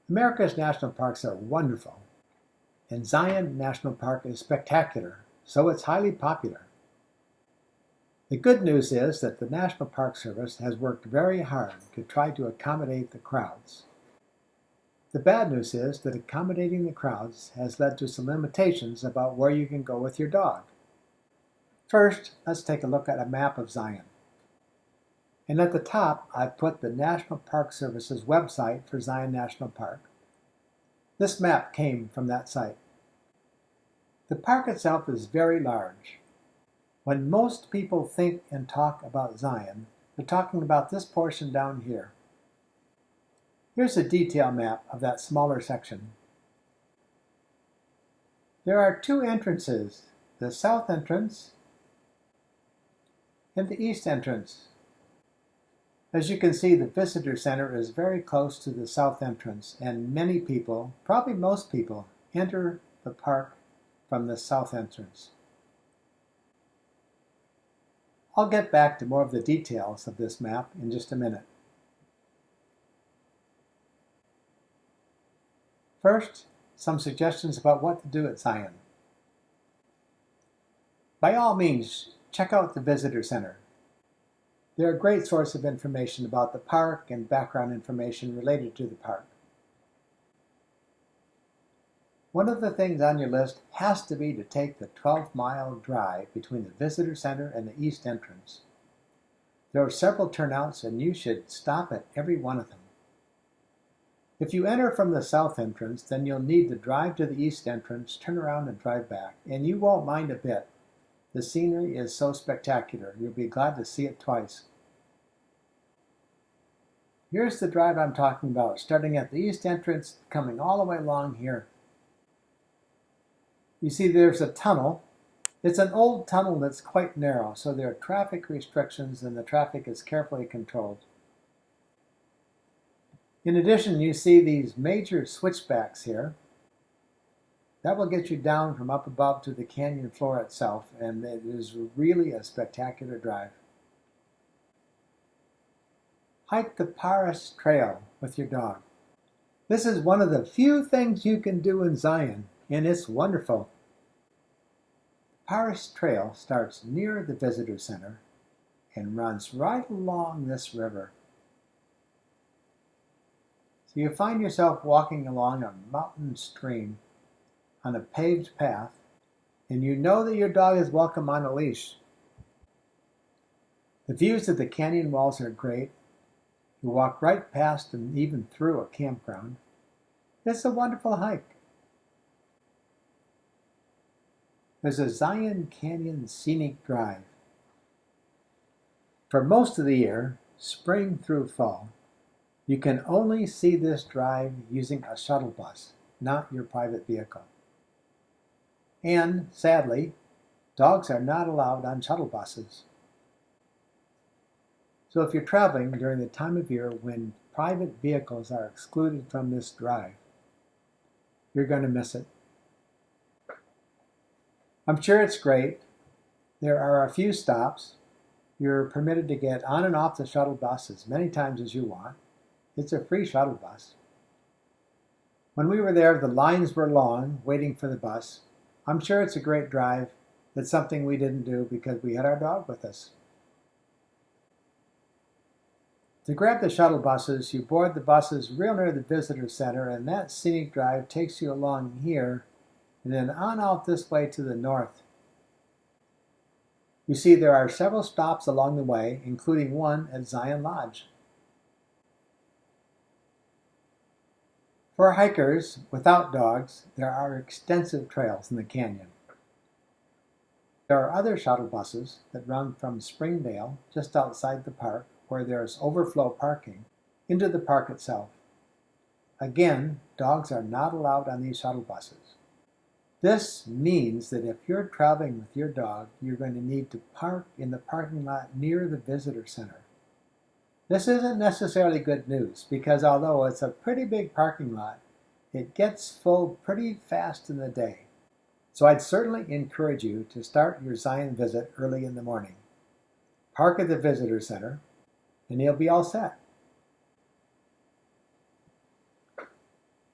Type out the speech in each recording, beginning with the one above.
America's national parks are wonderful, and Zion National Park is spectacular, so it's highly popular. The good news is that the National Park Service has worked very hard to try to accommodate the crowds. The bad news is that accommodating the crowds has led to some limitations about where you can go with your dog. First, let's take a look at a map of Zion. And at the top, I've put the National Park Service's website for Zion National Park. This map came from that site. The park itself is very large. When most people think and talk about Zion, they're talking about this portion down here. Here's a detail map of that smaller section. There are two entrances, the south entrance and the east entrance. As you can see, the visitor center is very close to the south entrance, and many people, probably most people, enter the park from the south entrance. I'll get back to more of the details of this map in just a minute. First, some suggestions about what to do at Zion. By all means, check out the visitor center. They're a great source of information about the park and background information related to the park. One of the things on your list has to be to take the 12-mile drive between the visitor center and the east entrance. There are several turnouts, and you should stop at every one of them. If you enter from the south entrance, then you'll need to drive to the east entrance, turn around and drive back, and you won't mind a bit. The scenery is so spectacular, you'll be glad to see it twice. Here's the drive I'm talking about, starting at the east entrance, coming all the way along here. You see there's a tunnel. It's an old tunnel that's quite narrow, so there are traffic restrictions and the traffic is carefully controlled. In addition, you see these major switchbacks here. That will get you down from up above to the canyon floor itself, and it is really a spectacular drive. Hike the Paris Trail with your dog. This is one of the few things you can do in Zion, and it's wonderful. The Paris Trail starts near the visitor center and runs right along this river. So you find yourself walking along a mountain stream on a paved path, and you know that your dog is welcome on a leash. The views of the canyon walls are great. You walk right past and even through a campground. It's a wonderful hike. There's a Zion Canyon Scenic Drive. For most of the year, spring through fall, you can only see this drive using a shuttle bus, not your private vehicle. And, sadly, dogs are not allowed on shuttle buses. So if you're traveling during the time of year when private vehicles are excluded from this drive, you're going to miss it. I'm sure it's great. There are a few stops. You're permitted to get on and off the shuttle bus as many times as you want. It's a free shuttle bus. When we were there, the lines were long, waiting for the bus. I'm sure it's a great drive. It's something we didn't do because we had our dog with us. To grab the shuttle buses, you board the buses real near the visitor center, and that scenic drive takes you along here and then on out this way to the north. You see there are several stops along the way, including one at Zion Lodge. For hikers without dogs, there are extensive trails in the canyon. There are other shuttle buses that run from Springdale, just outside the park, where there's overflow parking, into the park itself. Again, dogs are not allowed on these shuttle buses. This means that if you're traveling with your dog, you're going to need to park in the parking lot near the visitor center. This isn't necessarily good news because although it's a pretty big parking lot, it gets full pretty fast in the day. So I'd certainly encourage you to start your Zion visit early in the morning. Park at the visitor center, and you'll be all set.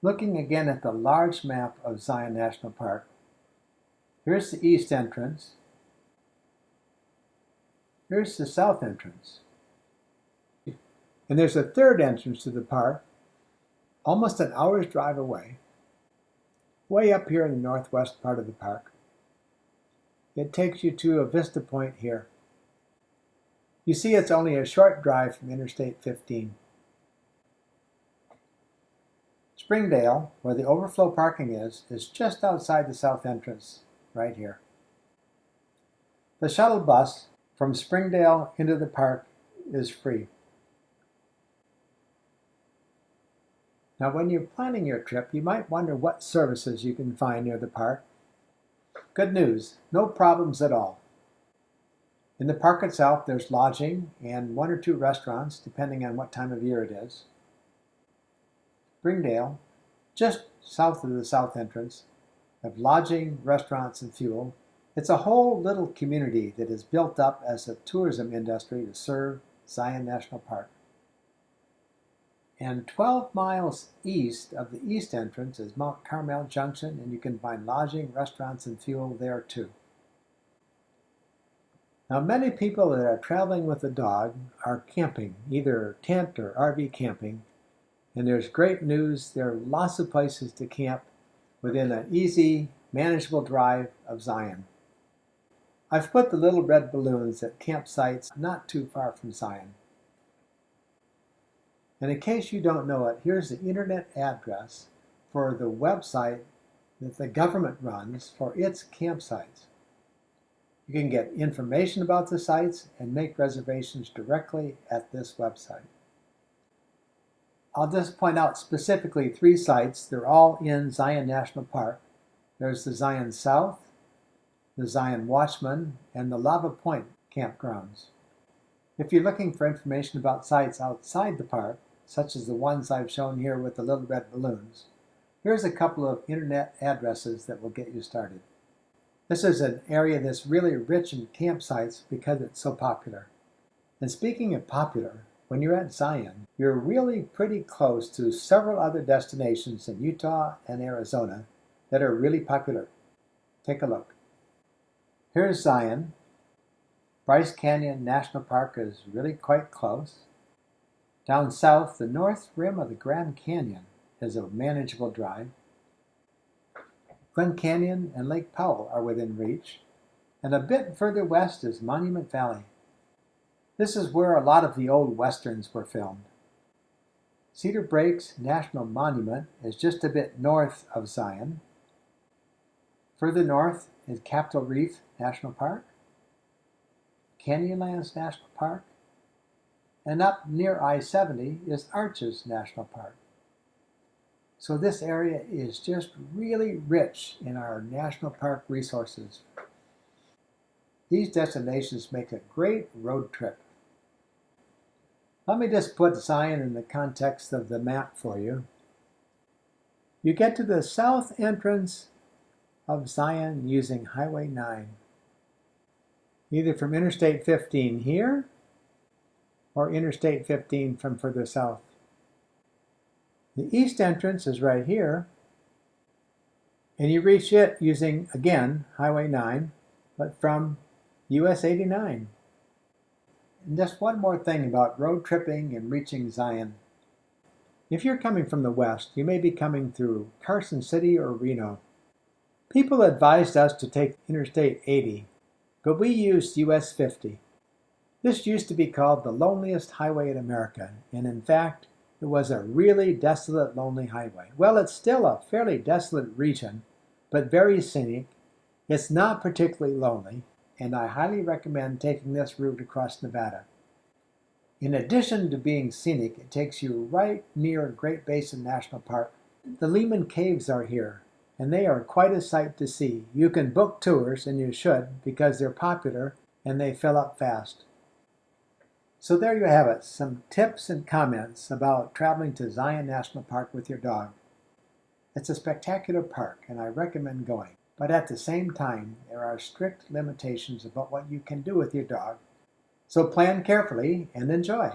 Looking again at the large map of Zion National Park, here's the east entrance. Here's the south entrance. And there's a third entrance to the park, almost an hour's drive away, way up here in the northwest part of the park. It takes you to a vista point here. You see it's only a short drive from Interstate 15. Springdale, where the overflow parking is just outside the south entrance, right here. The shuttle bus from Springdale into the park is free. Now, when you're planning your trip, you might wonder what services you can find near the park. Good news, no problems at all. In the park itself, there's lodging and 1 or 2 restaurants, depending on what time of year it is. Springdale, just south of the south entrance, have lodging, restaurants, and fuel. It's a whole little community that is built up as a tourism industry to serve Zion National Park. And 12 miles east of the east entrance is Mount Carmel Junction, and you can find lodging, restaurants, and fuel there too. Now, many people that are traveling with a dog are camping, either tent or RV camping, and there's great news. There are lots of places to camp within an easy, manageable drive of Zion. I've put the little red balloons at campsites not too far from Zion. And in case you don't know it, here's the internet address for the website that the government runs for its campsites. You can get information about the sites and make reservations directly at this website. I'll just point out specifically 3 sites. They're all in Zion National Park. There's the Zion South, the Zion Watchman, and the Lava Point campgrounds. If you're looking for information about sites outside the park, such as the ones I've shown here with the little red balloons, here's a couple of internet addresses that will get you started. This is an area that's really rich in campsites because it's so popular. And speaking of popular, when you're at Zion, you're really pretty close to several other destinations in Utah and Arizona that are really popular. Take a look. Here's Zion. Bryce Canyon National Park is really quite close. Down south, the north rim of the Grand Canyon is a manageable drive. Glen Canyon and Lake Powell are within reach, and a bit further west is Monument Valley. This is where a lot of the old westerns were filmed. Cedar Breaks National Monument is just a bit north of Zion. Further north is Capitol Reef National Park, Canyonlands National Park, and up near I-70 is Arches National Park. So this area is just really rich in our national park resources. These destinations make a great road trip. Let me just put Zion in the context of the map for you. You get to the south entrance of Zion using Highway 9, either from Interstate 15 here or Interstate 15 from further south. The east entrance is right here, and you reach it using, again, Highway 9, but from US 89. And just one more thing about road tripping and reaching Zion. If you're coming from the west, you may be coming through Carson City or Reno. People advised us to take Interstate 80, but we used US 50. This used to be called the loneliest highway in America, and in fact, it was a really desolate, lonely highway. Well, it's still a fairly desolate region, but very scenic. It's not particularly lonely, and I highly recommend taking this route across Nevada. In addition to being scenic, it takes you right near Great Basin National Park. The Lehman Caves are here, and they are quite a sight to see. You can book tours, and you should, because they're popular and they fill up fast. So there you have it, some tips and comments about traveling to Zion National Park with your dog. It's a spectacular park, and I recommend going. But at the same time, there are strict limitations about what you can do with your dog. So plan carefully and enjoy.